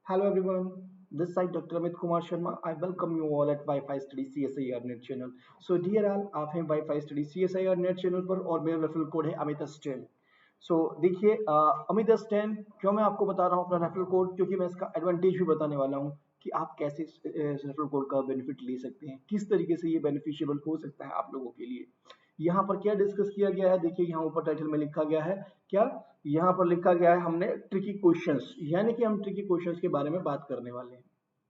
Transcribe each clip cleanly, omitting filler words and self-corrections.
Hello everyone, this side Dr. Amit Kumar Sharma. I welcome you all at Wi-Fi Study CSIR Net channel. So dear all, आप हैं Wi-Fi Study CSIR Net channel पर और मेरा referral code है Amit stand. सो देखिए Amit stand क्यों मैं आपको बता रहा हूँ अपना रेफरल कोड, क्योंकि मैं इसका एडवांटेज भी बताने वाला हूँ कि आप कैसे रेफरल कोड का बेनिफिट ले सकते हैं, किस तरीके से ये बेनिफिशियबल हो सकता है आप लोगों के लिए। यहाँ पर क्या डिस्कस किया गया है, देखिए यहाँ ऊपर टाइटल में लिखा गया है क्या, यहाँ पर लिखा गया है हमने ट्रिकी क्वेश्चंस, यानी कि हम ट्रिकी क्वेश्चंस के बारे में बात करने वाले हैं।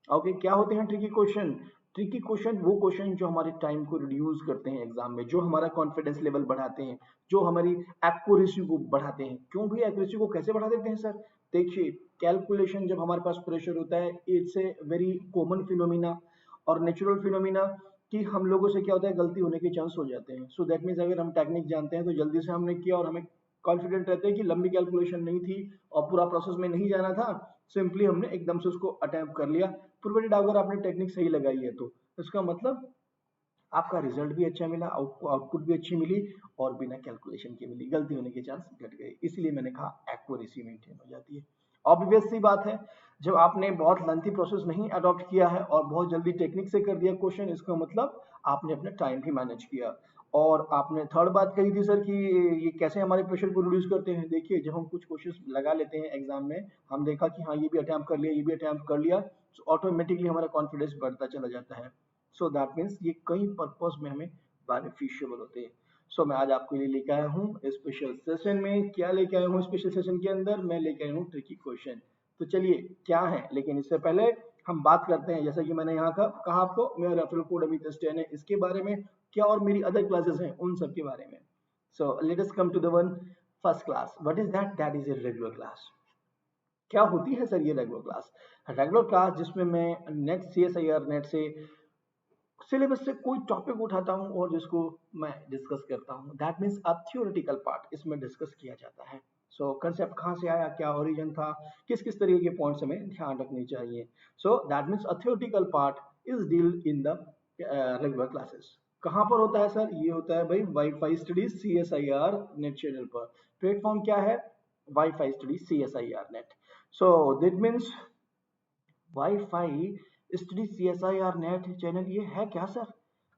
ओके, क्या होते हैं ट्रिकी क्वेश्चन? ट्रिकी क्वेश्चन वो क्वेश्चन जो हमारे टाइम को रिड्यूस करते हैं एग्जाम में, जो हमारा कॉन्फिडेंस लेवल बढ़ाते हैं, जो हमारी एक्यूरेसी को बढ़ाते हैं। क्यों भी एक्यूरेसी को कैसे बढ़ा देते हैं सर? देखिए, कैलकुलेशन जब हमारे पास प्रेशर होता है, it's a very common phenomena और नेचुरल फिनोमिना कि हम लोगों से क्या होता है, गलती होने के चांस हो जाते हैं। सो दैट मीन्स अगर हम टेक्निक जानते हैं तो जल्दी से हमने किया और हमें कॉन्फिडेंट रहते हैं कि लंबी कैलकुलेशन नहीं थी और पूरा प्रोसेस में नहीं जाना था, सिंपली हमने एकदम से उसको अटेम्प्ट कर लिया। प्रोवाइडेड अगर आपने टेक्निक सही लगाई है तो इसका मतलब आपका रिजल्ट भी अच्छा मिला, आउटपुट भी अच्छी मिली और बिना कैलकुलेशन के मिली, गलती होने के चांस घट गए। इसलिए मैंने कहा एक्यूरेसी मेंटेन हो जाती है। ऑब्वियस सी बात है, जब आपने बहुत लेंथी प्रोसेस नहीं अडॉप्ट किया है और बहुत जल्दी टेक्निक से कर दिया क्वेश्चन, इसका मतलब आपने अपना टाइम भी मैनेज किया। और आपने थर्ड बात कही थी सर कि ये कैसे हमारे प्रेशर को रिड्यूस करते हैं। देखिए, जब हम कुछ क्वेश्चन लगा लेते हैं एग्जाम में, हम देखा कि हाँ ये भी अटेम्प्ट कर लिया, ये भी अटेम्प्ट कर लिया, तो ऑटोमेटिकली हमारा कॉन्फिडेंस बढ़ता चला जाता है। सो दैट मीन्स ये कई पर्पस में हमें बेनिफिशियबल होते हैं। सो मैं आज आपके लिए लेके आया हूँ स्पेशल सेशन में। क्या लेके आया हूँ स्पेशल सेशन के अंदर? मैं लेके आया हूँ ट्रिकी क्वेश्चन। तो चलिए क्या है, लेकिन इससे पहले हम बात करते हैं, जैसा कि मैंने यहाँ का कहा आपको, मेरा रेफरल कोड अमित स्टैन है, इसके बारे में क्या और मेरी अदर क्लासेस हैं उन सब के बारे में। So let us come to the one first class. What is that? That is a regular class. क्या होती है सर ये रेगुलर क्लास? रेगुलर क्लास जिसमें मैं नेट CSIR नेट से सिलेबस से कोई टॉपिक उठाता हूँ और जिसको मैं डिस्कस करता हूँ। That means a theoretical part इसमें डिस्कस किया जाता है। सो कंसेप्ट कहाँ से आया, क्या ओरिजिन था, किस किस तरीके के पॉइंट्स हमें ध्यान रखने चाहिए। सो that means a theoretical part is deal in the regular classes. कहाँ पर होता है सर? ये होता है भाई wifi studies CSIR net channel पर। प्लेटफॉर्म क्या है? Wifi studies CSIR net. So that means wifi study CSIR net channel, ये है क्या सर?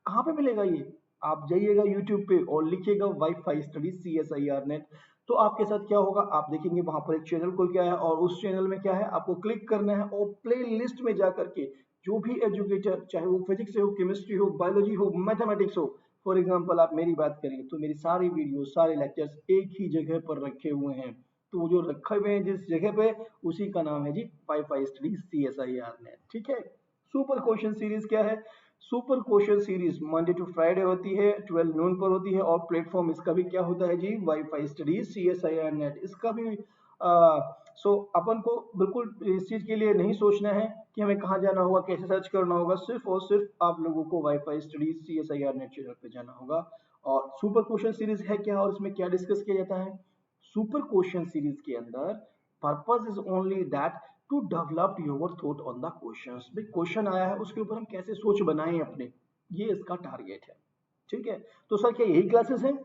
कहाँ पे मिलेगा ये? आप जाइएगा यूट्यूब पे और लिखिएगा वाईफाई स्टडी CSIR नेट, तो आपके साथ क्या होगा, आप देखेंगे वहां पर एक चैनल खुल गया है और उस चैनल में क्या है, आपको क्लिक करना है और प्ले लिस्ट में जा करके जो भी एजुकेटर, चाहे वो फिजिक्स हो, केमिस्ट्री हो, बायोलॉजी हो, मैथमेटिक्स हो, फॉर एग्जाम्पल आप मेरी बात करें तो मेरी सारी वीडियो, सारे लेक्चर्स एक ही जगह पर रखे हुए हैं। तो वो जो रखे हुए हैं जिस जगह पे, उसी का नाम है जी वाईफाई स्टडी CSIR नेट। ठीक है। सुपर क्वेश्चन सीरीज क्या है? Super question series Monday to Friday होती है, 12 नून पर होती है और प्लेटफॉर्म इसका भी क्या होता है जी? Wifi study CSIR NET. इसका भी सो अपन को बिल्कुल इस चीज के लिए नहीं सोचना है कि हमें कहाँ जाना होगा, कैसे सर्च करना होगा, सिर्फ और सिर्फ आप लोगों को wifi study CSIR net channel पे जाना होगा। और सुपर क्वेश्चन सीरीज है क्या और इसमें क्या डिस्कस किया जाता है? सुपर क्वेश्चन सीरीज के अंदर purpose is only that to develop your thought on the questions. भाई क्वेश्चन आया है उसके ऊपर हम कैसे सोच बनाएं अपने, ये इसका टारगेट है। ठीक है। तो सर क्या यही क्लासेस हैं?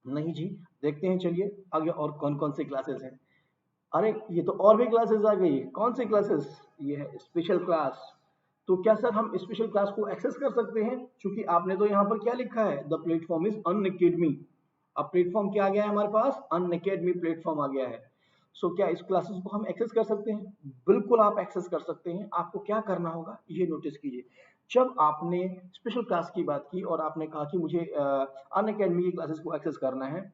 नहीं जी। देखते हैं चलिए आगे और कौन कौन सी क्लासेस हैं। अरे ये तो और भी क्लासेस आ गई। कौन सी क्लासेस? ये है स्पेशल क्लास। तो क्या सर हम स्पेशल क्लास को एक्सेस कर सकते हैं? क्योंकि आपने तो यहाँ पर क्या लिखा है, द प्लेटफॉर्म इज अनअकैडमी। अब प्लेटफॉर्म क्या आ गया है हमारे पास? अनअकैडमी प्लेटफॉर्म आ गया है। सो क्या इस क्लासेस को हम एक्सेस कर सकते हैं? बिल्कुल आप एक्सेस कर सकते हैं। आपको क्या करना होगा ये नोटिस कीजिए। जब आपने स्पेशल क्लास की बात की और आपने कहा कि मुझे अनअकैडमी की क्लासेस को एक्सेस करना है,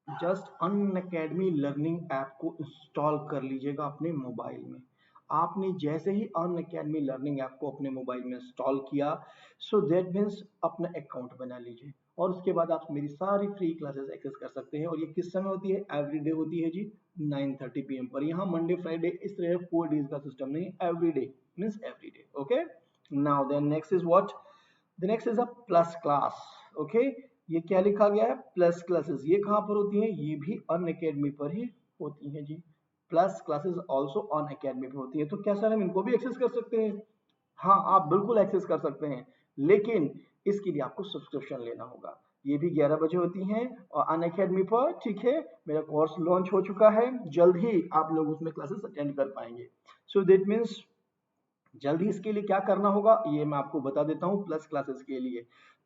जस्ट अनअकैडमी लर्निंग ऐप को इंस्टॉल कर लीजिएगा अपने मोबाइल में। आपने जैसे ही अनअकैडमी लर्निंग ऐप को अपने मोबाइल में इंस्टॉल किया, सो दैट मीन्स अपना अकाउंट बना लीजिए और उसके बाद आप मेरी सारी फ्री क्लासेस एक्सेस कर सकते हैं। और ये किस समय होती है? एवरीडे होती है जी, 9:30 PM पर। यहाँ मंडे फ्राइडे इस तरह 4 डेज का सिस्टम नहीं, everyday means everyday. Okay. Now then next is what? The next is a plus class. Okay. ये क्या लिखा गया है? Plus classes. ये कहाँ पर होती हैं? ये भी अनअकैडमी पर ही होती हैं जी। प्लस क्लासेस ऑल्सो अनअकैडमी पर होती है। तो क्या सर हम इनको भी एक्सेस कर सकते हैं? हाँ, आप बिल्कुल एक्सेस कर सकते हैं, लेकिन इसके लिए आपको सब्सक्रिप्शन लेना होगा। ये भी 11 बजे होती हैं और अनअकैडमी पर। ठीक है। मेरा कोर्स लॉन्च हो चुका है, जल्द ही आप लोग उसमें क्लासेस अटेंड कर पाएंगे। सो दैट मीन्स जल्दी इसके लिए क्या करना होगा ये मैं आपको बता देता हूँ। प्लस क्लासेस के लिए,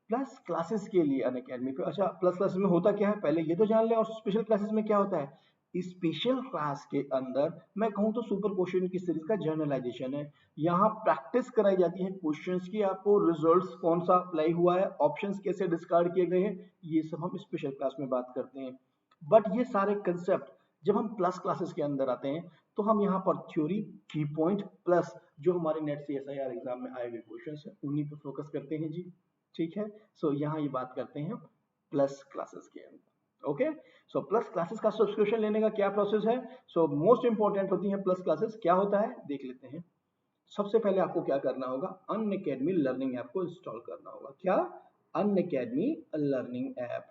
प्लस क्लासेस के लिए अनअकैडमी पे, अच्छा प्लस क्लासेस में होता क्या है पहले ये तो जान ले, और स्पेशल क्लासेस में क्या होता है। स्पेशल क्लास के अंदर मैं कहूँ तो सुपर क्वेश्चन की सीरीज का जर्नलाइजेशन है। यहाँ प्रैक्टिस कराई जाती है क्वेश्चंस की, आपको रिजल्ट्स कौन सा अप्लाई हुआ है, ऑप्शंस कैसे डिस्कार्ड किए गए हैं, ये सब हम स्पेशल क्लास में बात करते हैं। बट ये सारे कंसेप्ट जब हम प्लस क्लासेस के अंदर आते हैं तो हम यहाँ पर थ्योरी, की पॉइंट प्लस जो हमारे नेट से एसआईआर एग्जाम में आए हुए क्वेश्चंस हैं उन्हीं पे फोकस करते हैं जी। ठीक है, सो यहाँ ये बात करते हैं प्लस क्लासेस के अंदर। ओके, सो प्लस क्लासेस का सब्सक्रिप्शन लेने का क्या प्रोसेस है। सो मोस्ट इंपॉर्टेंट होती है प्लस क्लासेस, क्या होता है देख लेते हैं। सबसे पहले आपको क्या करना होगा, अनअकैडमी लर्निंग ऐप को इंस्टॉल करना होगा। क्या, अनअकैडमी लर्निंग ऐप।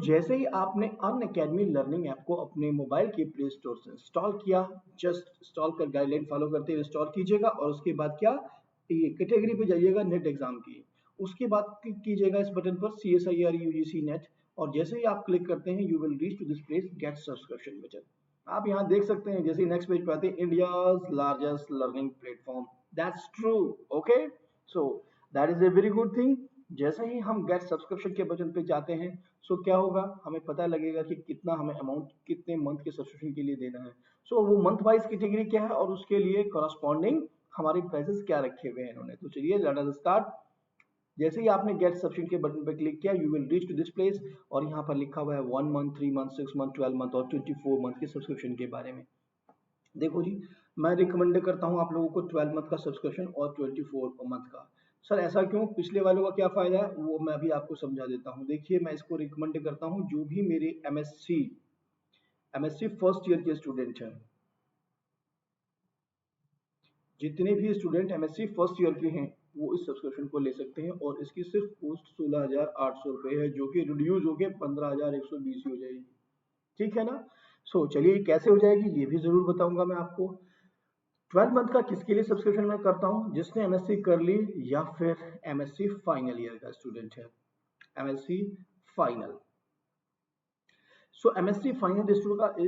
जैसे ही आपने अनअकैडमी लर्निंग ऐप को अपने मोबाइल के प्ले स्टोर से इंस्टॉल किया, जस्ट इंस्टॉल कर गाइडलाइन फॉलो करते हुए इंस्टॉल कीजिएगा, और उसके बाद क्या, ये कैटेगरी पे जाइएगा नेट एग्जाम की, उसके बाद क्लिक कीजिएगा इस बटन पर CSIR UGC नेट, और जैसे ही आप क्लिक करते हैं you will reach to this place get subscription button. आप यहाँ देख सकते हैं जैसे नेक्स्ट पेज पे आते हैं, India's largest learning platform, that's true. Okay, so that is a very good thing. जैसे ही हम गेट सब्सक्रिप्शन के बटन पे जाते हैं, क्या होगा, हमें पता लगेगा कि कितना हमें अमाउंट कितने मंथ के सब्सक्रिप्शन के लिए देना है। वो मंथ वाइज कैटेगरी क्या है और उसके लिए करस्पॉन्डिंग हमारे प्राइसेस क्या रखे हुए हैं इन्होंने। तो चलिए लेट अस स्टार्ट। जैसे ही आपने गेट सब्सक्रिप्शन के बटन पर क्लिक किया, you will reach to this place, और यहाँ पर लिखा हुआ है 1 मंथ, 3 मंथ, 6 मंथ, 12 मंथ और 24 मंथ के सब्सक्रिप्शन के बारे में। देखो जी, मैं रिकमेंड करता हूँ आप लोगों को 12 मंथ का सब्सक्रिप्शन और 24 मंथ का। सर ऐसा क्यों, पिछले वालों का क्या फायदा है वो मैं अभी आपको समझा देता हूँ। देखिए मैं इसको रिकमेंड करता हूँ जो भी मेरे एमएससी फर्स्ट ईयर के स्टूडेंट हैं, जितने भी स्टूडेंट एमएससी फर्स्ट ईयर के हैं वो इस सब्सक्रिप्शन को ले सकते हैं, और इसकी सिर्फ कॉस्ट 16,800 रुपये है, जो कि रिड्यूस होकर 15,120 हो जाएगी। ठीक है ना। चलिए कैसे हो जाएगी ये भी जरूर बताऊंगा मैं आपको। 12 मंथ का किसके लिए सब्सक्रिप्शन मैं करता हूँ, जिसने एमएससी कर ली या फिर एमएससी फाइनल ईयर का स्टूडेंट है, MSc final. MSc final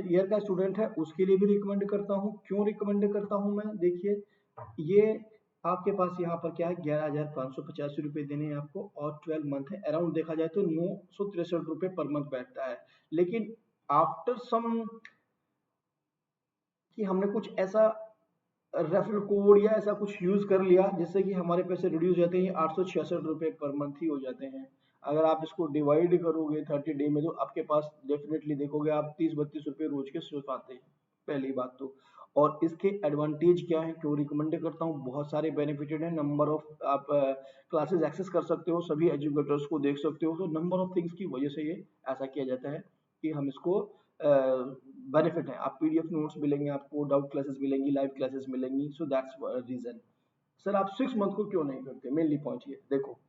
year का स्टूडेंट है उसके लिए भी रिकमेंड करता हूँ। क्यों रिकमेंड करता हूँ मैं, देखिए ये आपके पास यहाँ पर क्या है, 11,585 रुपये देने हैं आपको, और 12 मंथ है, अराउंड देखा जाए तो 963 रुपये पर मंथ बैठता है। लेकिन आफ्टर सम कि हमने कुछ ऐसा रेफरल कोड या ऐसा कुछ यूज कर लिया जिससे कि हमारे पैसे रिड्यूस हो जाते हैं, 866 रुपये पर मंथ ही हो जाते हैं। अगर आप इसको डिवाइड करोगे 30 डे में तो आपके पास डेफिनेटली देखोगे आप 30-32 रुपये रोज के सिर्फ आते हैं, पहली बात तो। और इसके एडवांटेज क्या है, क्यों रिकमेंड करता हूँ, बहुत सारे बेनिफिटेड है, नंबर ऑफ आप क्लासेस एक्सेस कर सकते हो, सभी एजुकेटर्स को देख सकते हो, तो नंबर ऑफ थिंग्स की वजह से ये ऐसा किया जाता है कि हम इसको बेनिफिट है। आप पीडीएफ नोट्स मिलेंगे, आपको डाउट क्लासेस मिलेंगी, लाइव क्लासेस मिलेंगी, सो दैट्स रीजन। सर आप 6 मंथ को क्यों नहीं करते, मेनली पॉइंट ये देखो,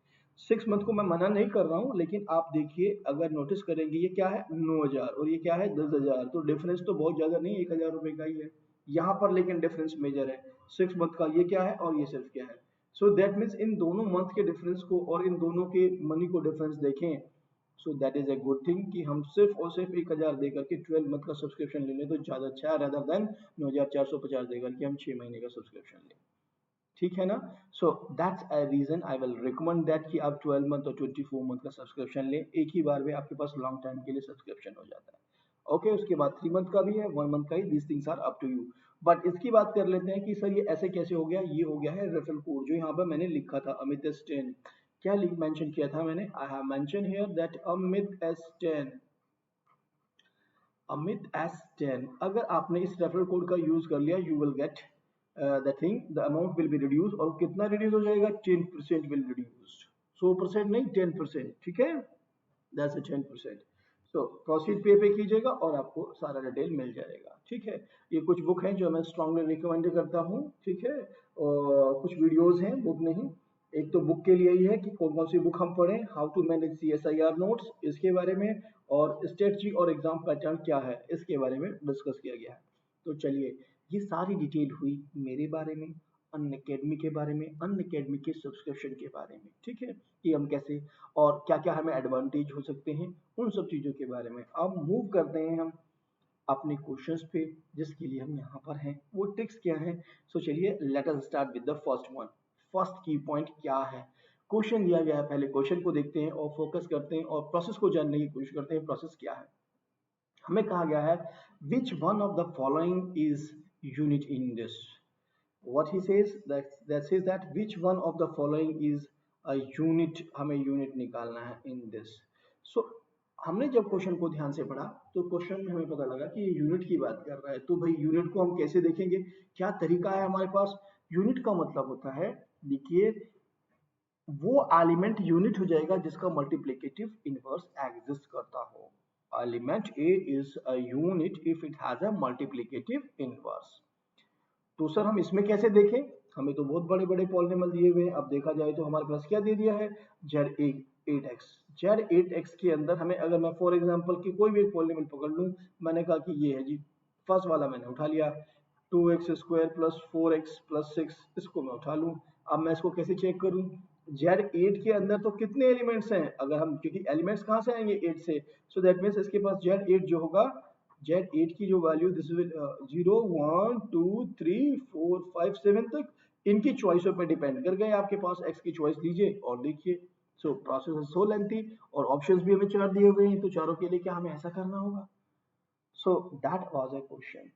6 मंथ को मैं मना नहीं कर रहा हूँ, लेकिन आप देखिए अगर नोटिस करेंगे ये क्या है 9,000 और ये क्या है 10,000, तो डिफरेंस तो बहुत ज्यादा नहीं, 1,000 रुपए का ही है यहाँ पर, लेकिन डिफरेंस मेजर है। 6 मंथ का ये क्या है और ये सिर्फ क्या है। दैट मीन्स इन दोनों मंथ के डिफरेंस को और इन दोनों के मनी को डिफरेंस देखें, that is a good thing कि हम सिर्फ और सिर्फ 1,000 देकर के 12 मंथ का सब्सक्रिप्शन ले लें तो ज्यादा अच्छा है, रेदर देन 9,450 देकर के हम 6 महीने का सब्सक्रिप्शन लें। ठीक है ना। That's a reason I will recommend that कि आप 12 मंथ और 24 मंथ का सब्सक्रिप्शन लें, एक ही बार में आपके पास लॉन्ग टाइम के लिए सब्सक्रिप्शन हो जाता है। ओके, उसके बाद 3 मंथ का भी है, 1 मंथ का ही, these things are up to you. But इसकी बात कर लेते हैं कि सर ये ऐसे कैसे हो गया, ये हो गया है रेफरल कोड जो यहाँ पर मैंने लिखा था, अमित S10। क्या लिंक मेंशन किया था मैंने, I have mention here that Amit S10। अगर आपने इस रेफरल कोड का यूज कर लिया, you will get the thing, the amount will be reduce, और कितना रिड्यूस हो जाएगा, 10% विल रिड्यूस, 100% नहीं 10%। ठीक है, दैट्स 10%। प्रोसीड पे कीजिएगा और आपको सारा डिटेल मिल जाएगा। ठीक है, ये कुछ बुक हैं जो मैं स्ट्रांगली रिकमेंड करता हूँ। ठीक है, और कुछ वीडियोस हैं, बुक नहीं। एक तो बुक के लिए ही है कि कौन कौन सी बुक हम पढ़ें, how to manage CSIR notes इसके बारे में, और स्टेट जी और एग्जाम पैटर्न क्या है इसके बारे में डिस्कस किया गया है। तो चलिए, ये सारी डिटेल हुई मेरे बारे में, अनअकैडमी के बारे में, अनअकैडमी के सब्सक्रिप्शन के बारे में। ठीक है, कि हम कैसे और क्या क्या हमें एडवांटेज हो सकते हैं, उन सब चीज़ों के बारे में। अब मूव करते हैं हम अपने क्वेश्चंस पे, जिसके लिए हम यहाँ पर हैं। वो ट्रिक्स क्या है? सो चलिए let us start with the first one. First की पॉइंट क्या है? क्वेश्चन दिया गया है, पहले क्वेश्चन को देखते हैं और फोकस करते हैं और प्रोसेस को जानने की कोशिश करते हैं। प्रोसेस क्या है? हमें कहा गया है which one of the following is unit in this. what he says that says that which one of the following is a unit, हमें यूनिट निकालना है in this। so हमने जब क्वेश्चन को ध्यान से पढ़ा तो क्वेश्चन में हमें पता लगा कि ये यूनिट की बात कर रहा है। तो भाई यूनिट को हम कैसे देखेंगे, क्या तरीका है हमारे पास? यूनिट का मतलब होता है, देखिए, वो एलिमेंट यूनिट हो जाएगा जिसका मल्टीप्लिकेटिव इनवर्स एग्जिस्ट करता हो। Element A is a unit if it has a multiplicative inverse. तो सर हम इसमें कैसे देखें? हमें तो बहुत बड़े बड़े पॉलिनॉमियल दिए हुए हैं। अब देखा जाए तो हमारे पास क्या दे दिया है, z8x। z8x के अंदर हमें, अगर मैं फॉर एग्जांपल की कोई भी एक पॉलिनॉमियल पकड़ लूं, मैंने कहा कि ये है जी, फर्स्ट वाला मैंने उठा लिया, 2x² प्लस 4x प्लस 6, इसको मैं उठा लूं। अब मैं इसको कैसे चेक करूं? z8 के अंदर तो कितने एलिमेंट्स हैं, अगर हम, क्योंकि एलिमेंट्स कहां से आएंगे, 8 से, सो दैट मीन्स इसके पास z8 जो होगा, z8 की जो वैल्यू दिस विल 0 1 2 3 4 5 7 तक, इनकी चॉइसों पे डिपेंड कर गए आपके पास। x की चॉइस लीजिए और देखिए। So process is so lengthy और ऑप्शंस भी हमें 4 दिए हुए हैं, तो चारों के लिए क्या हमें ऐसा करना होगा? So that was a question.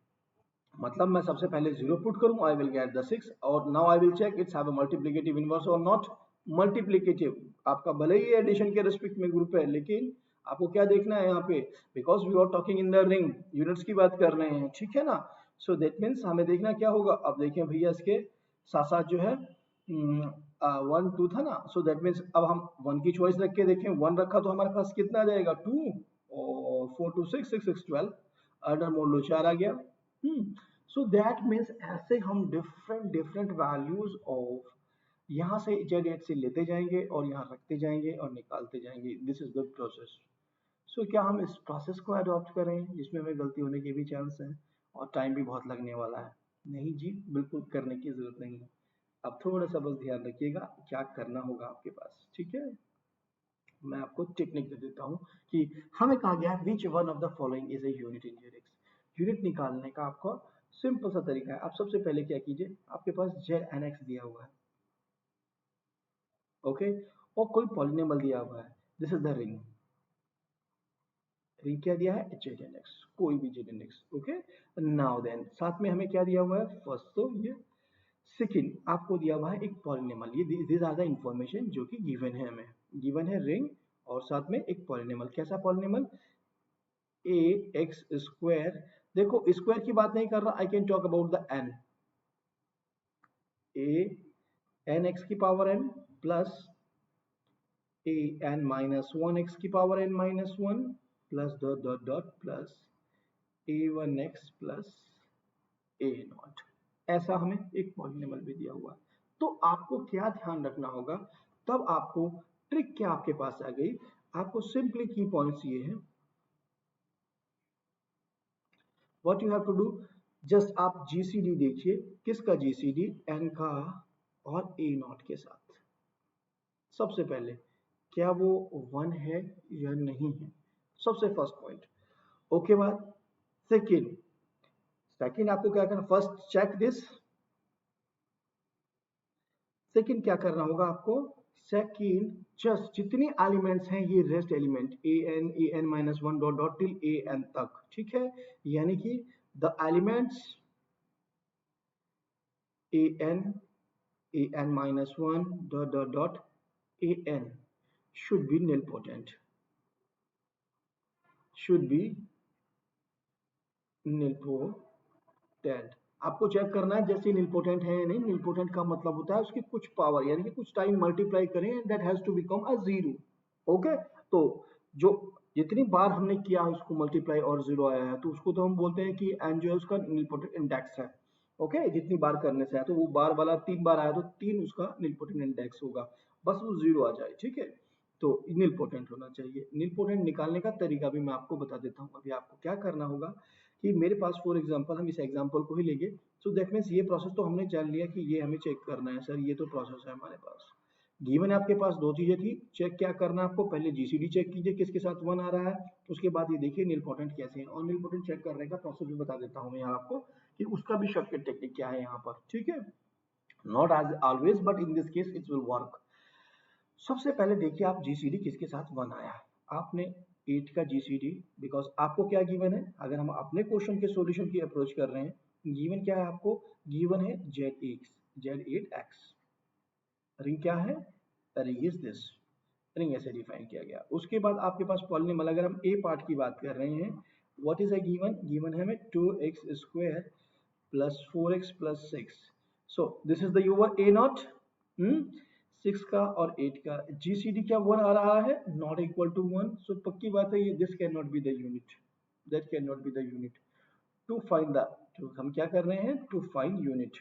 मतलब मैं सबसे पहले 0 पुट करूं, आई विल गेट द 6, और now I will check its have a multiplicative inverse और नॉट। मल्टीप्लिकेटिव आपका भले ही एडिशन के रिस्पेक्ट में ग्रुप है, लेकिन आपको क्या देखना है यहाँ पे, because we are talking in the ring, units की बात कर रहे हैं, ठीक है ना। सो दैट मीन्स हमें देखना क्या होगा। अब देखें भैया, इसके साथ साथ जो है 1 2 था ना, सो दैट मीन्स अब हम 1 की चॉइस रख के देखें, 1 रखा तो हमारे पास कितना आ जाएगा, 2, और 4 2 6 6 6 12, अंडर मोड लो 4 आ गया। सो दैट मीन्स ऐसे हम डिफरेंट डिफरेंट वैल्यूज ऑफ यहाँ से z8 से लेते जाएंगे और यहाँ रखते जाएंगे और निकालते जाएंगे। This is the process. So क्या हम इस प्रोसेस को अडॉप्ट करें जिसमें हमें गलती होने के भी चांस है और टाइम भी बहुत लगने वाला है? नहीं जी, बिल्कुल करने की जरूरत नहीं है। अब थोड़ा सा बस ध्यान रखिएगा क्या करना होगा आपके पास, ठीक है। मैं आपको टेक्निक दे देता हूँ कि हमें कहा गया है which one of the following is a unit in units. Unit निकालने का आपका सिंपल सा तरीका है। आप सबसे पहले क्या कीजिए, आपके पास z(n)x दिया हुआ है, ओके, और कोई पॉलिनोमियल दिया हुआ है, this is the ring. Ring क्या दिया है, z(n)x, कोई भी z(n)x, ओके। नाउ देन साथ में हमें क्या दिया हुआ है, फर्स्ट तो ये, सेकंड आपको दिया हुआ है एक पॉलिनोमियल। ये दीज आर द इंफॉर्मेशन जो कि गिवन है, हमें गिवन है रिंग और साथ में एक पॉलिनोमियल। कैसा पॉलिनोमियल, ए एक्स स्क्वायर। देखो स्क्वायर की बात नहीं कर रहा, I can talk about the n, a n x की power n plus a n minus one x की power n minus one plus dot dot dot plus a one x plus a naught. ऐसा हमें एक polynomial भी दिया हुआ है। तो आपको क्या ध्यान रखना होगा, तब आपको ट्रिक क्या आपके पास आ गई। आपको सिंपली की पॉइंट्स ये है, what you have to do, just आप जीसीडी देखिए। किसका जीसीडी, एन का और ए नॉट के साथ। सबसे पहले क्या वो 1 है या नहीं है, सबसे फर्स्ट पॉइंट। ओके बात। सेकंड, सेकंड आपको क्या करना, फर्स्ट चेक दिस। सेकंड क्या करना होगा आपको, सेकंड जस्ट जितनी एलिमेंट्स हैं ये rest element a n minus one dot dot till a n तक, ठीक है। यानी कि the elements a n minus one dot dot dot a n should be nilpotent, should be nilpotent। आपको चेक करना है जैसे nilpotent है या नहीं। nilpotent का मतलब होता है उसकी कुछ पावर, यानी कि कुछ टाइम मल्टीप्लाई करें and that has to become a zero, okay. तो जो जितनी बार हमने किया उसको मल्टीप्लाई और जीरो आया है, तो उसको तो हम बोलते हैं कि एन जो है उसका nilpotent इंडेक्स है, ओके। जितनी बार करने से है, तो वो बार वाला 3 बार आया तो 3 उसका nilpotent इंडेक्स होगा, बस वो जीरो आ जाए, ठीक है। तो nilpotent होना चाहिए। nilpotent निकालने का तरीका भी मैं आपको बता देता हूँ। अभी आपको क्या करना होगा कि मेरे पास फॉर एग्जांपल, हम इस एग्जांपल को ही लेंगे। सो दैट मीन्स ये प्रोसेस तो हमने जान लिया कि ये हमें चेक करना है, सर ये तो प्रोसेस है हमारे पास। गिवन है आपके पास, दो चीजें थी, चेक क्या करना है आपको, पहले जीसीडी चेक कीजिए किसके साथ 1 आ रहा है, उसके बाद ये देखिए नीलपोटेंट कैसे है, और नीलपोटेंट चेक करने का प्रोसेस भी बता देता हूँ मैं यहाँ आपको कि उसका भी शॉर्टकट टेक्निक क्या है यहाँ पर, ठीक है। Not as always but in this case it will work. सबसे पहले देखिए आप जीसीडी किसके साथ 1 आया है, आपने 8 का जीसीडी, बिकॉज आपको क्या गिवन है, अगर हम अपने क्वेश्चन के सॉल्यूशन की अप्रोच कर रहे हैं, गिवन क्या है आपको, गिवन है Z8X, रिंग क्या है, रिंग इज दिस, रिंग ऐसे डिफाइन किया गया। उसके बाद आपके पास पॉलिनॉमियल, अगर हम ए पार्ट की बात कर रहे हैं, what is a given, given है हमें 2x square plus 4x plus 6, so this is the your A not, 6 का और 8 का जीसीडी क्या 1 आ रहा है, नॉट इक्वल टू 1, सो पक्की बात है ये this can not be the unit, that can not be the unit. To find the, तो हम क्या कर रहे हैं, to find unit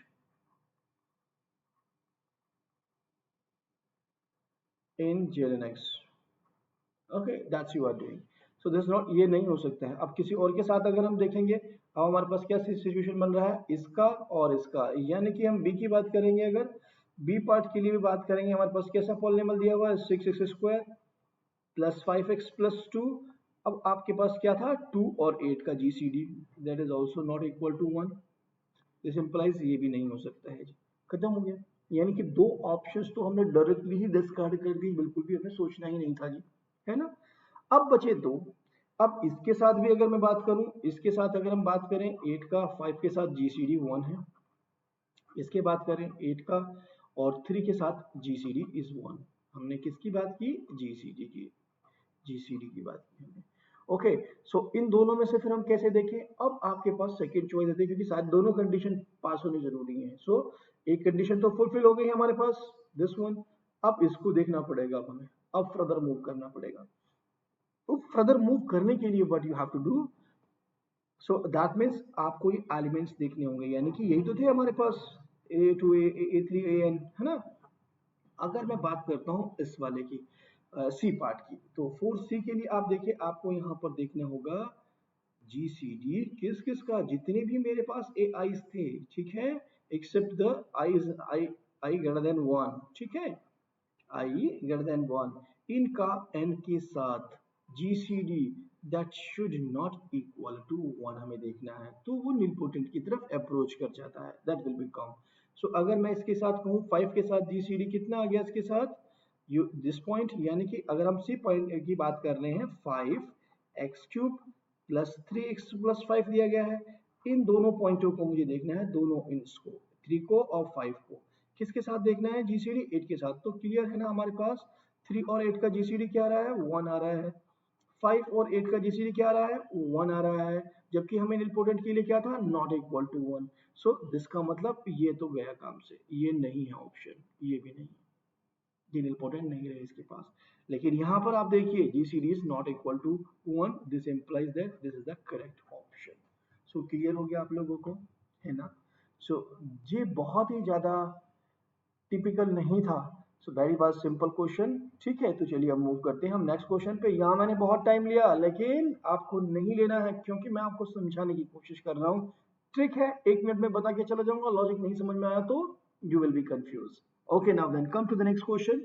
in JNX, okay that's you are doing, so this not, ये नहीं हो सकता है। अब किसी और के साथ अगर हम देखेंगे, अब हमारे पास क्या सिचुएशन बन रहा है, इसका और इसका, यानी कि हम बी की बात करेंगे, अगर बी पार्ट के लिए भी बात करेंगे, हमारे पास कैसा पॉलिनॉमियल दिया हुआ है, 6x square plus 5x plus 2, अब आपके पास क्या था 2 और 8 का GCD, that is also not equal to 1, this implies ये भी नहीं हो सकता है जी, खत्म हो गया। यानी कि दो ऑप्शंस तो हमने डायरेक्टली ही डिस्कार्ड कर दी, बिल्कुल भी हमें सोचना ही नहीं था जी, है ना। अब बचे दो, अब इसके साथ भी अगर मैं बात करूं, इसके साथ अगर हम बात करें 8 का 5 के साथ जीसीडी 1 है, इसके बात करें 8 का और 3 के साथ जीसीडी इज 1, हमने किसकी बात की, जीसीडी की, जीसीडी की बात की हमने। ओके, सो इन दोनों में से फिर हम कैसे देखें, अब आपके पास सेकंड चॉइस है, क्योंकि साथ दोनों कंडीशन पास होनी जरूरी है, सो एक कंडीशन तो फुलफिल हो गई हमारे पास, दिस वन, अब इसको देखना पड़ेगा, अब हमें अब फर्दर मूव करना पड़ेगा। तो फर्दर मूव करने के लिए what you have to do, so that means आपको ये एलिमेंट्स देखने होंगे, यानी कि यही तो थे हमारे पास, A2A A3AN, है ना। अगर मैं बात करता हूँ इस वाले की, सी पार्ट की, तो 4C के लिए आप देखिए, आपको यहाँ पर देखना होगा जीसीडी किस किस का, जितने भी मेरे पास ए आईज थे, ठीक है, except the i greater than 1, ठीक है, आई ग्रेटर देन 1, इनका n के साथ GCD that should not equal to 1 हमें देखना है, तो वो नीलपोटेंट की तरफ अप्रोच कर जाता है, दैट विल बिकम, सो अगर मैं इसके साथ कहूँ 5 के साथ जीसीडी कितना आ गया इसके साथ, यू दिस पॉइंट, यानी कि अगर हम सी पॉइंट की बात कर रहे हैं, 5x³ प्लस 3x प्लस 5 दिया गया है, इन दोनों पॉइंटों को मुझे देखना है, दोनों इसको 3 को और 5 को किसके साथ देखना है, जीसीडी 8 के साथ, तो क्लियर है ना, हमारे पास 3 और 8 का जीसीडी क्या आ रहा है, 1 आ रहा है, 5 और 8 का जीसीडी क्या आ रहा है, 1 आ रहा है, जबकि हमें नीलपोटेंट के लिए क्या था, not equal to 1, so this का मतलब ये तो गया काम से, ये नहीं है ऑप्शन, ये भी नहीं, ये नीलपोटेंट नहीं रहे इसके पास। लेकिन यहाँ पर आप देखिए GCD is not equal to 1, this implies that this is the correct option. So clear हो गया आप लोगों को, है ना। सो ये बहुत ही ज्यादा टिपिकल नहीं था, सो वेरी बात सिंपल क्वेश्चन, ठीक है। तो चलिए अब मूव करते हैं हम नेक्स्ट क्वेश्चन पे। यहाँ मैंने बहुत टाइम लिया, लेकिन आपको नहीं लेना है, क्योंकि मैं आपको समझाने की कोशिश कर रहा हूँ, ट्रिक है, 1 मिनट में बता के चला जाऊंगा, लॉजिक नहीं समझ में आया तो you will be confuse. Okay, now then come to the next question.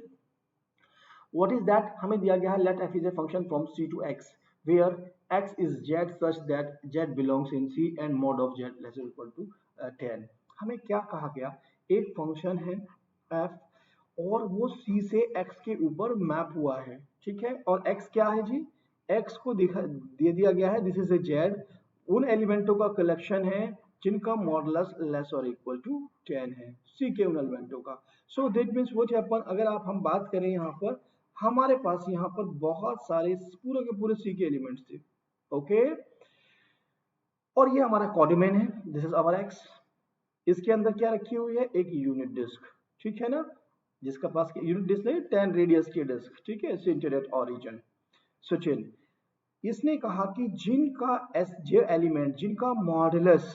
What is that? हमें दिया गया है let f is a function from C to x where x is z such that z belongs in C and mod of z less or equal to 10। हमें क्या कहा गया, एक function है f और वो C से x के ऊपर मैप हुआ है, ठीक है, और x क्या है जी, x को दे दिया गया है, दिस इज ए z, उन एलिमेंटों का कलेक्शन है जिनका मॉडुलस लेस और इक्वल टू 10 है, C के उन एलिमेंटों का। सो दैट मीन्स व्हाट हैपन, अगर हम बात करें यहाँ पर, हमारे पास यहाँ पर बहुत सारे पूरे के पूरे सी के एलिमेंट्स थे, ओके, और ये हमारा कोऑर्डिनेट है, दिस इज आवर एक्स, इसके अंदर क्या रखी हुई है, एक यूनिट डिस्क, ठीक है ना, जिसका पास यूनिट डिस्क है 10 रेडियस की डिस्क, ठीक है, सेंटर एट ओरिजिन। सो चलिए, इसने कहा कि जिनका एस जे एलिमेंट जिनका मॉडुलस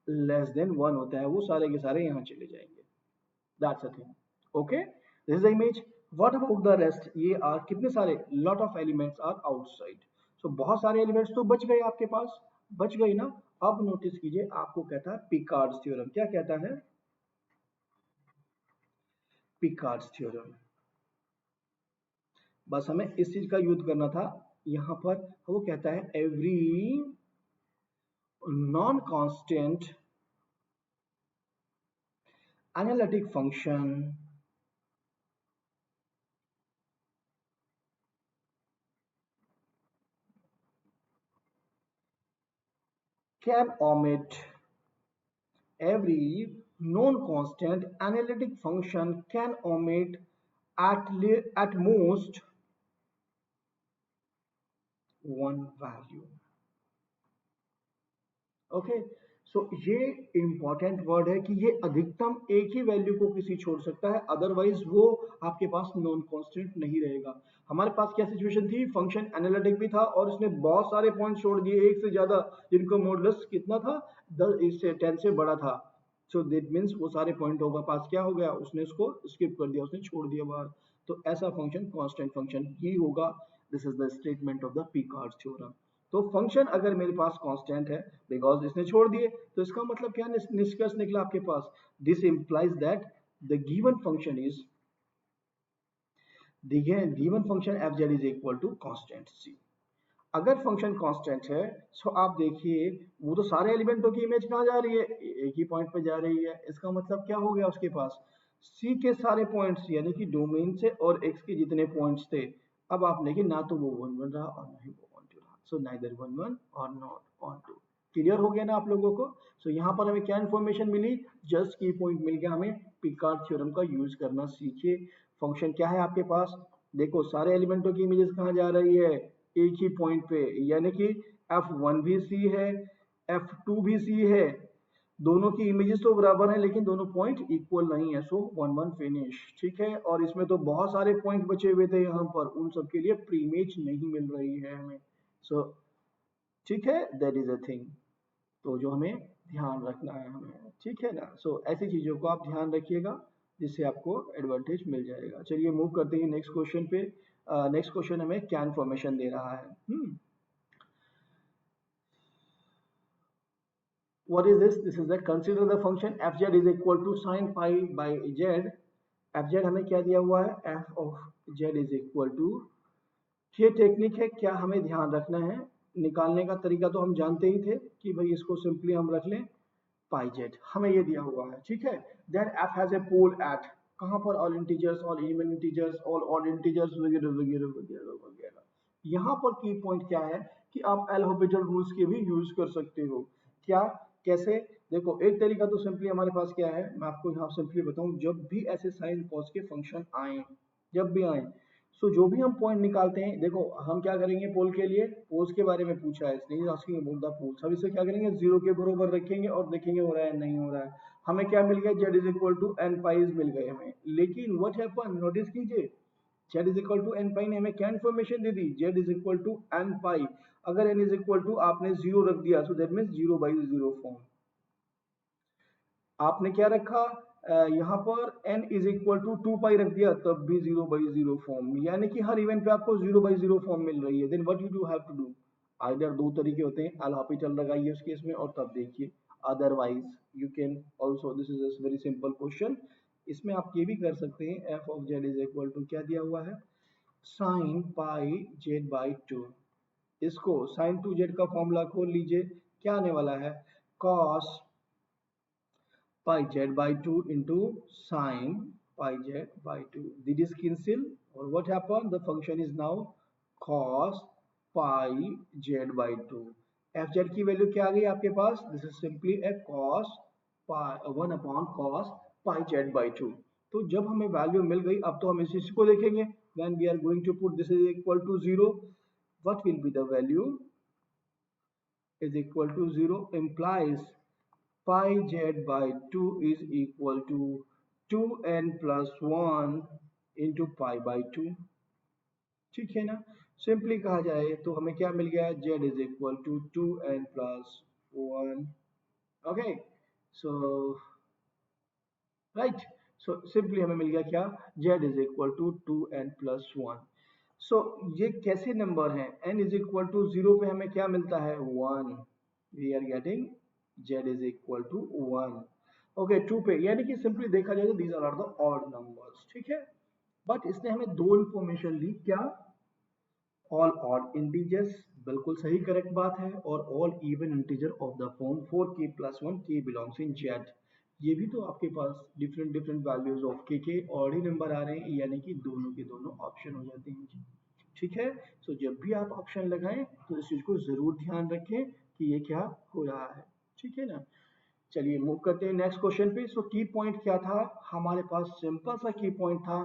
लेस देन 1 होता है, वो सारे के सारे यहाँ चले जाएंगे, that's a thing, okay, this is the image. What about the rest, ये आर कितने सारे, lot of elements are outside, so बहुत सारे एलिमेंट्स तो बच गए आपके पास, बच गई ना। अब नोटिस कीजिए, आपको कहता है पिकार्ड्स थ्योरम, क्या कहता है, पिकार्ड्स थ्योरम, बस हमें इस चीज का यूज करना था। यहाँ पर वो कहता है every non constant analytic function can omit every non-constant analytic function can omit at most one value. Okay, so ये इंपॉर्टेंट वर्ड है कि ये अधिकतम एक ही वैल्यू को किसी छोड़ सकता है, अदरवाइज वो आपके पास नॉन कांस्टेंट नहीं रहेगा। हमारे पास क्या सिचुएशन थी, फंक्शन एनालिटिक भी था और उसने बहुत सारे पॉइंट छोड़ दिए, एक से ज्यादा, जिनको मॉडुलस कितना था, 10 इससे 10 से बड़ा था। सो दैट मीन्स वो सारे पॉइंट होगा पास क्या हो गया, उसने उसको स्किप कर दिया, उसने छोड़ दिया बाहर। तो ऐसा फंक्शन कांस्टेंट फंक्शन ही होगा। This is the statement of the Picard theorem. तो फंक्शन अगर मेरे पास कांस्टेंट है, बिकॉज इसने छोड़ दिए, तो इसका मतलब क्या निष्कर्ष निकला आपके पास, this implies that the given function is given function f Z is equal to constant c. अगर फंक्शन कांस्टेंट है, सो आप देखिए वो तो सारे एलिमेंटों की इमेज कहाँ जा रही है, एक ही पॉइंट पे जा रही है। इसका मतलब क्या हो गया, उसके पास सी के सारे पॉइंट्स यानी कि डोमेन से और एक्स के जितने पॉइंट्स थे, अब आपने कि ना तो वो वन वन रहा और ना ही वो वन टू रहा, सो नाइदर वन वन और नॉट वन टू। क्लियर हो गया ना आप लोगों को। सो यहाँ पर हमें क्या इन्फॉर्मेशन मिली, जस्ट की पॉइंट मिल गया हमें, पिकार्ड थ्योरम का यूज करना सीखिए। फंक्शन क्या है आपके पास, देखो सारे एलिमेंटों की इमेजेस कहाँ जा रही है, एक ही पॉइंट पे, यानी कि F1 भी C है, F2 भी C है, दोनों की इमेजेस तो बराबर है लेकिन दोनों पॉइंट इक्वल नहीं है, सो वन वन फिनिश। ठीक है, और इसमें तो बहुत सारे पॉइंट बचे हुए थे यहाँ पर, उन सब के लिए प्री इमेज नहीं मिल रही है हमें। सो ठीक है, दैट इज अ थिंग, तो जो हमें ध्यान रखना है हमें, ठीक है ना। सो ऐसी चीजों को आप ध्यान रखिएगा जिससे आपको एडवांटेज मिल जाएगा। चलिए मूव करते हैं नेक्स्ट क्वेश्चन पे। नेक्स्ट क्वेश्चन हमें क्या इन्फॉर्मेशन दे रहा है। What is this? This is that consider the function fz is equal to sin pi by z। fz हमें क्या दिया हुआ है, f of z is equal to, ये टेक्निक है, क्या हमें ध्यान रखना है, निकालने का तरीका तो हम जानते ही थे कि भाई इसको सिंपली हम रख लें पाई जेड, हमें ये दिया हुआ है, ठीक है। Then f has a pole at, कहाँ पर, all integers, all even integers, all odd integers वगैरह वगैरह वगैरह वगैरह। यहाँ पर की पॉइंट क्या है कि आप एल्फाबेटल रूल्स के भी यूज कर सकते हो। क्या, कैसे, देखो एक तरीका तो सिंपली हमारे पास क्या है, मैं आपको यहाँ सिंपली बताऊं, जब भी ऐसे साइन कॉस के फंक्शन आए, जब भी आए, सो जो भी हम पॉइंट निकालते हैं, देखो हम क्या करेंगे, पोल के लिए, पोल्स के बारे में पूछा है इसलिए आस्किंग अबाउट द पोल्स, हम इसे क्या करेंगे, जीरो के बराबर रखेंगे और देखेंगे हो रहा है नहीं हो रहा है। हमें क्या मिल गया, z is equal to n pis मिल गए हमें, लेकिन व्हाट हैपन, नोटिस कीजिए, z is equal to n pi ने हमें क्या इन्फॉर्मेशन दे दी, z is equal to n pi, अगर एन इज इक्वल टू आपने जीरो रख दिया, so that means zero by zero form. आपने क्या रखा, यहाँ पर n is equal to two pi रख दिया, तब भी जीरो बाई जीरो फॉर्म, यानी कि हर इवेंट पे आपको जीरो बाई जीरो फॉर्म मिल रही है। Then what you do have to do, either दो तरीके होते हैं, अल हॉपिटल लगाइए उस केस में और तब देखिए, otherwise you can also, this is a very simple question, इसमें आप ये भी कर सकते हैं, f of z is equal to क्या दिया हुआ है, sine pi z by two, इसको साइन टू जेड का फॉर्मूला खोल लीजिए, क्या आने वाला है, cos pi z by 2 into sine pi z by 2. Did this cancel? Or what happened? The function is now cos pi z by 2. fz की value क्या आ गई आपके पास? This is simply a cos pi 1 upon cos pi z by 2. तो जब हमें value मिल गई, अब तो हम इस को देखेंगे, when we are going to put this is equal to 0, what will be the value is equal to 0 implies pi z by 2 is equal to 2n plus 1 into pi by 2। ठीक है ना, सिंपली कहा जाए तो हमें क्या मिल गया, z is equal to 2n plus 1। Okay, so right, so simply हमें मिल गया क्या, z is equal to 2n plus 1। सो ये कैसे नंबर हैं, n is equal to 0 पे हमें क्या मिलता है, 1, we are getting z is equal to 1। Okay, 2 पे, यानी कि सिंपली देखा जाए तो these are the odd numbers, ठीक है। बट इसने हमें दो इंफॉर्मेशन दी, क्या? ऑल ऑड इंटीजर्स, बिल्कुल सही करेक्ट बात है, और all even integer of the form 4k + 1 k belongs in Z. ये भी तो आपके पास डिफरेंट डिफरेंट वैल्यूज ऑफ के ऑड ही नंबर आ रहे हैं, यानी कि दोनों के दोनों ऑप्शन हो जाते हैं जी। ठीक है, सो जब भी आप ऑप्शन लगाएं तो इस चीज को जरूर ध्यान रखें कि ये क्या हो रहा है। ठीक है ना, चलिए मूव करते हैं नेक्स्ट क्वेश्चन पे। सो की पॉइंट क्या था हमारे पास? सिंपल सा की पॉइंट था,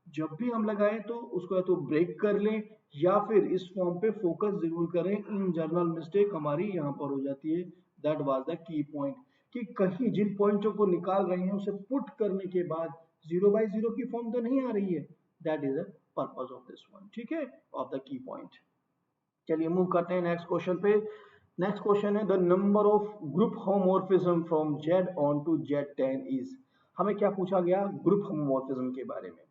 जब भी हम लगाएं तो उसको या तो ब्रेक कर लें या फिर इस फॉर्म पे फोकस जरूर करें। इन जनरल मिस्टेक हमारी यहाँ पर हो जाती है। That was the key point, कि कहीं जिन पॉइंटों को निकाल रहे हैं उसे पुट करने के बाद 0/0 की फॉर्म तो नहीं आ रही है। That is the purpose of this one. ठीक है, ऑफ द की पॉइंट। चलिए मूव करते हैं नेक्स्ट क्वेश्चन पे। नेक्स्ट क्वेश्चन है the number of group homomorphism from z onto z ten is. हमें क्या पूछा गया? ग्रुप होमोमॉर्फिज्म के बारे में।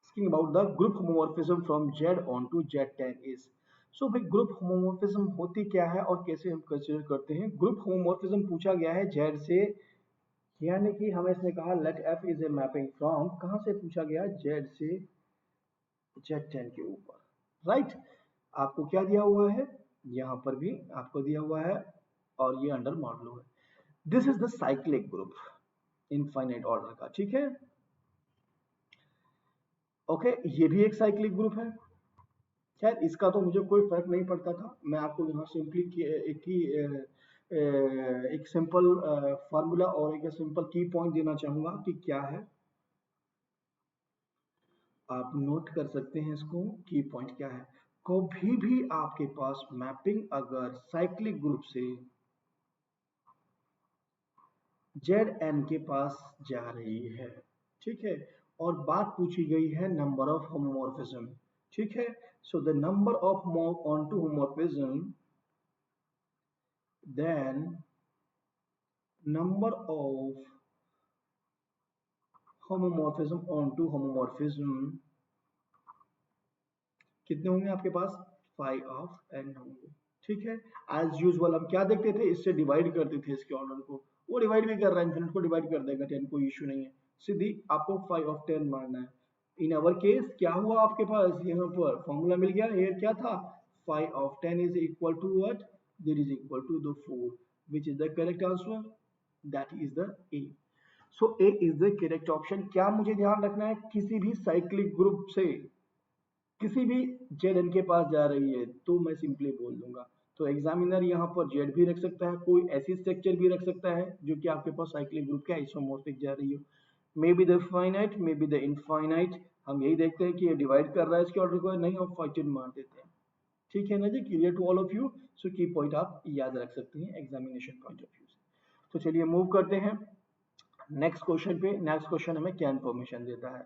Asking about the group homomorphism from Z on to Z10 is। सो भाई ग्रुप होमोमॉर्फिज्म होती क्या है और कैसे हम कंसीडर करते हैं? ग्रुप होमोमॉर्फिज्म पूछा गया है Z से, यानी कि हमें इसने कहा let F is a mapping from, कहां से पूछा गया? Z से Z10 के ऊपर। राइट, आपको क्या दिया हुआ है? यहां पर भी आपको दिया हुआ है और ये अंडर मॉडलो है। This is the cyclic group, infinite order का। ठीक है, ओके, ये भी एक साइक्लिक ग्रुप है। खैर इसका तो मुझे कोई फर्क नहीं पड़ता था, मैं आपको यहाँ सिंपली एक सिंपल फार्मूला और एक सिंपल की पॉइंट देना चाहूंगा कि क्या है। आप नोट कर सकते हैं इसको, की पॉइंट क्या है। कभी भी आपके पास मैपिंग अगर साइक्लिक ग्रुप से जेड एन के पास जा रही है, ठीक है, और बात पूछी गई है नंबर ऑफ होमोमॉर्फिज्म। ठीक है, so the number of onto homomorphism, then number of homomorphism onto homomorphism कितने होंगे आपके पास? 5 ऑफ n होंगे। ठीक है, एज यूजुअल हम क्या देखते थे? इससे डिवाइड करते थे इसके ऑर्डर को, वो डिवाइड भी कर रहा है, इन्फिनिट को डिवाइड कर देगा 10, कोई इशू नहीं है। सीधी आपको 5 ऑफ 10 मारना है। इन अवर केस क्या हुआ आपके पास? यहाँ पर फॉर्मूला मिल गया। here क्या था? 5 of 10 is equal to what? This is equal to the 4, which is the correct answer? That is the A. So A is the correct option. क्या मुझे ध्यान रखना है? किसी भी साइक्लिक ग्रुप से किसी भी जेड एन के पास जा रही है तो मैं सिंपली बोल दूंगा। तो एग्जामिनर यहाँ पर जेड भी रख सकता है, कोई ऐसी स्ट्रक्चर भी रख सकता है जो कि आपके पास साइक्लिक ग्रुप के आइसोमॉर्फिक जा रही हो। May be the finite, may be the infinite, हम यही देखते हैं कि ये डिवाइड कर रहा है इसके ऑर्डर को, नहीं और फाइटिन मार देते हैं। ठीक है ना जी, clear to all of you. So key point आप याद रख सकते हैं एग्जामिनेशन पॉइंट ऑफ व्यू से। तो चलिए मूव करते हैं नेक्स्ट क्वेश्चन पे। नेक्स्ट क्वेश्चन हमें क्या इंफॉर्मेशन देता है?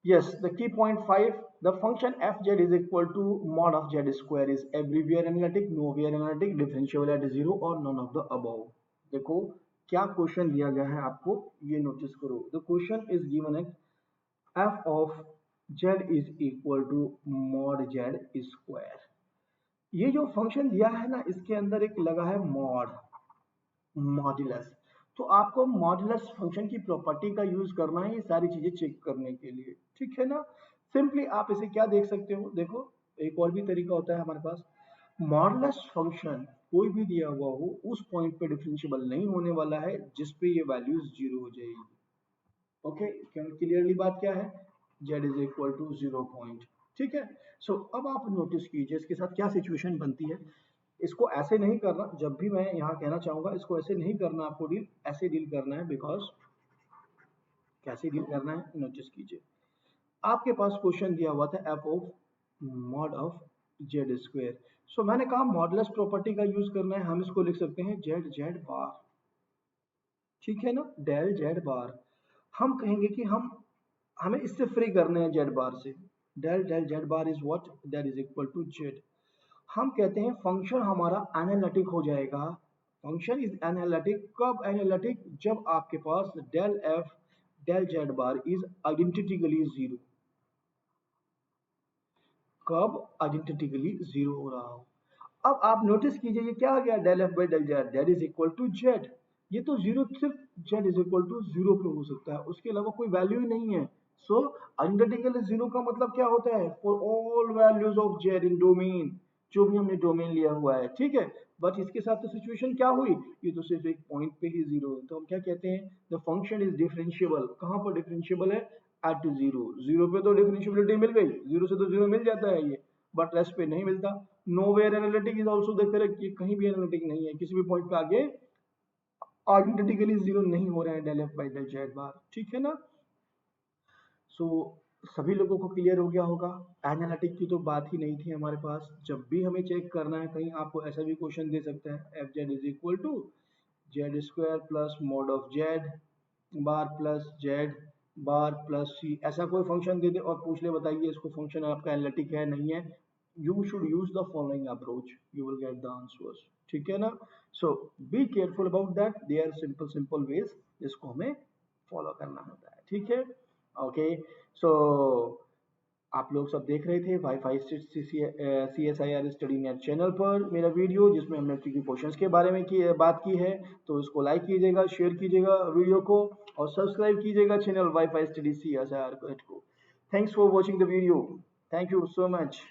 Yes, the key point 5, the function fz is equal to mod of z square is everywhere analytic, nowhere analytic, differentiable at 0 or none of the above। देखो क्या question दिया गया है आपको, ये नोटिस करो। द क्वेश्चन इज गिवन है f of z is equal to mod z square। ये जो फंक्शन दिया है ना, इसके अंदर एक लगा है मॉड, मॉड्यूलस। तो आपको मॉड्यूलस फंक्शन की प्रॉपर्टी का यूज करना है ये सारी चीजें चेक करने के लिए। ठीक है ना, सिंपली आप इसे क्या देख सकते हो? देखो एक और भी तरीका होता है हमारे पास। मॉड्यूलस फंक्शन कोई भी दिया हुआ हो उस पॉइंट पे डिफरेंशिएबल नहीं होने वाला है जिस पे ये वैल्यूज जीरो हो जाएगी। ओके, क्लियरली बात क्या है? z is equal to 0 point. ठीक है, सो अब आप नोटिस कीजिए इसके साथ क्या सिचुएशन बनती है। इसको ऐसे नहीं करना, जब भी मैं यहाँ कहना चाहूंगा इसको ऐसे नहीं करना, आपको डील ऐसे डील करना है। बिकॉज कैसे डील करना है नोटिस कीजिए। आपके पास क्वेश्चन दिया हुआ था f of mod of z square. So मैंने कहा मॉडुलस प्रॉपर्टी का यूज करना है, हम इसको लिख सकते हैं जेड जेड बार। ठीक है ना, डेल जेड बार। हम कहेंगे कि हमें इससे फ्री करने हैं जेड बार से। Del del Z bar is what? That is equal to Z. हम कहते हैं फंक्शन हमारा एनालिटिक हो जाएगा। Function is analytic. कब एनालिटिक? जब आपके पास del F del Z bar is identically zero. कब आइडेंटिटिकली जीरो हो रहा हो। अब आप नोटिस कीजिए ये क्या आ गया? Del F by del z, that is equal to z. ये तो जीरो सिर्फ z is equal to zero पे हो सकता है, उसके अलावा कोई वैल्यू ही नहीं है। सो आइडेंटिकली जीरो का मतलब क्या होता है? For all values of Z in domain, जो भी हमने डोमेन लिया हुआ है, ठीक है। बट इसके साथ तो सिचुएशन क्या हुई, ये तो सिर्फ एक पॉइंट पे ही जीरो है, तो हम क्या कहते हैं, द फंक्शन इज डिफरेंशिएबल। कहाँ पर डिफरेंशिएबल है? Eight zero. जीरो पे तो डिफरेंशिएबिलिटी मिल गई, जीरो से तो जीरो मिल जाता है ये, बट रेस्ट पे नहीं मिलता। Nowhere analytic is also the correct, ये कहीं भी एनालिटिक नहीं है, किसी भी पॉइंट पे आगे आइडेंटिकली जीरो नहीं हो रहा है del F by del Z bar, ठीक है ना। सो सभी लोगों को क्लियर हो गया होगा। एनालिटिक की तो बात ही नहीं थी हमारे पास। जब भी हमें चेक करना है, कहीं आपको ऐसा भी क्वेश्चन दे सकता है, F Z is equal to Z square plus mod of Z bar plus Z bar plus C, ऐसा कोई फंक्शन दे दे और पूछ ले बताइए इसको फंक्शन आपका एनालिटिक है नहीं है, you should use the following approach, you will get the answers, ठीक है ना। So be careful about that, they are simple simple ways जिसको हमें फॉलो करना होता है, ठीक है। ओके, सो आप लोग सब देख रहे थे wifi C S I R study net channel पर मेरा वीडियो, जिसमें हमने ट्रिकी क्वेश्चंस के बारे में बात की है। तो इसको लाइक कीजिएगा, शेयर कीजिएगा वीडियो को, और सब्सक्राइब कीजिएगा channel WiFi study C S I R को। Thanks for watching the video, thank you so much.